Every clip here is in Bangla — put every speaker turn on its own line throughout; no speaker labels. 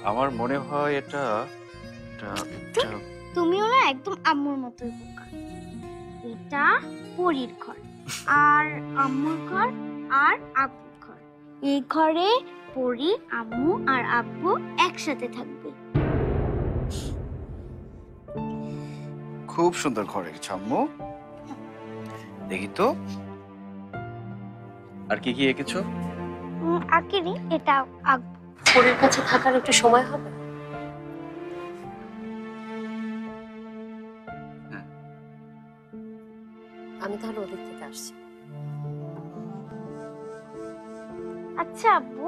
আমার মনে হয় এটা
তুমিও না একদম আম্মুর মতোই বোকা। এটা পরীর ঘর, আর আম্মুর ঘর আর আব্বুর ঘর। এই ঘরে পরী, আম্মু আর আব্বু একসাথে থাকবে।
খুব সুন্দর ঘর এঁকেছো আম্মু। দেখি তো আর কি কি এঁকেছো?
আঁকিনি, এটা আঁকবো।
পরীর কাছে থাকার একটু সময় হবে?
হ্যাঁ।
আমি তাহলে ওদিক থেকে আসছি।
আচ্ছা আব্বু,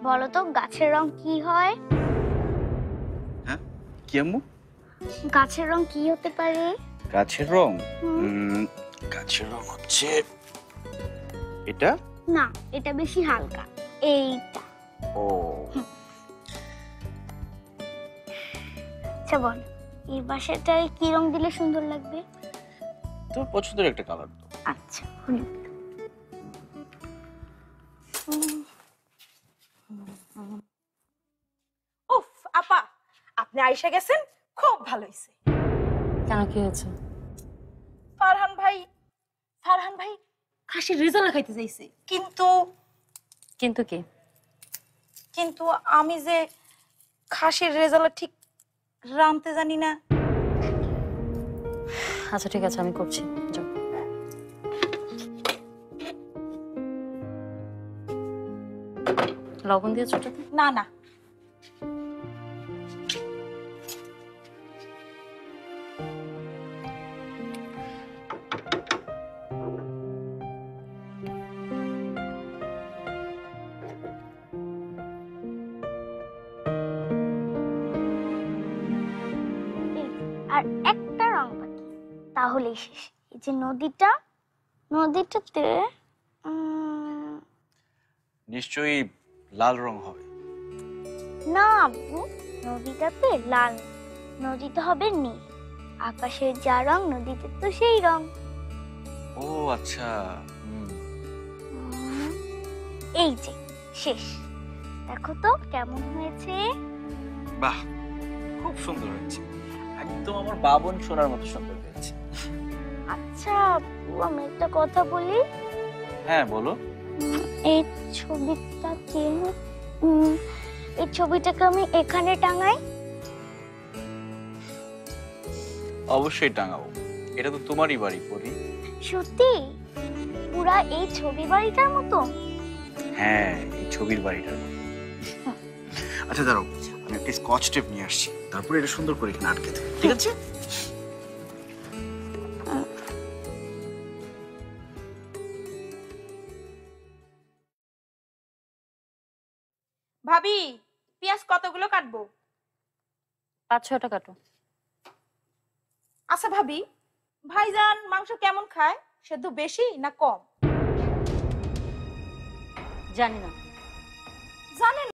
বলো তো গাছের রং কি হয়?
হ্যাঁ, কি আম্মু?
গাছের রং কি হতে পারে?
গাছের রং? গাছের রং হচ্ছে এটা।
না, এটা বেশি হালকা, এইটা।
ও
আচ্ছা বল, এই বাসাটায় কি রং দিলে সুন্দর লাগবে?
তোর পছন্দের একটা কালার তো।
আচ্ছা হলুদ।
উফ আপা, আপনি আইসা গেছেন, খুব ভালো হয়েছে।
কেন, কি হয়েছে?
ফারহান ভাই খাসির রেজাল্ট খাইতে চাইছে, কিন্তু
কিন্তু কি?
কিন্তু আমি যে খাসির রেজাল্ট ঠিক রাঁধতে জানি না।
আচ্ছা ঠিক আছে, আমি করছি, যাও। লবণ দিয়েছো ওটাতে?
না না,
আর একটা রং বাকি, তাহলেই শেষ। এই যে নদীটাতে
নিশ্চয়ই লাল রং হবে।
না আব্বু, নদীটাতে লাল না, নদীতে হবে নীল। আকাশের যা রং নদীতে তো সেই রং।
ও আচ্ছা।
এই যে শেষ, দেখো তো কেমন হয়েছে।
বাহ, খুব সুন্দর হয়েছে, একদম আমার বাবন সোনার মতো সুন্দর হয়েছে।
আচ্ছা আব্বু, আমি একটা কথা বলি।
হ্যাঁ বলো।
এই ছবিটাকে এই ছবিটাকে আমি এখানে টাঙাই?
অবশ্যই টাঙাবো, এটা তো তোমারই বাড়ি পরি।
সত্যি? পুরা এই ছবি বাড়িটার মতো?
হ্যাঁ, এই ছবির বাড়িটার মতো। আচ্ছা দাঁড়াও, আমি একটা স্কচ টেপ নিয়ে আসছি, তারপরে এটা সুন্দর করে এখানে আটকে দেবো, ঠিক আছে?
ভাবি পেঁয়াজ কতগুলো কাটবো?
5-6টা কাটো।
আচ্ছা ভাবি, ভাইজান মাংস কেমন খায়, সেদ্ধ বেশি না কম?
জানি না।
জানেন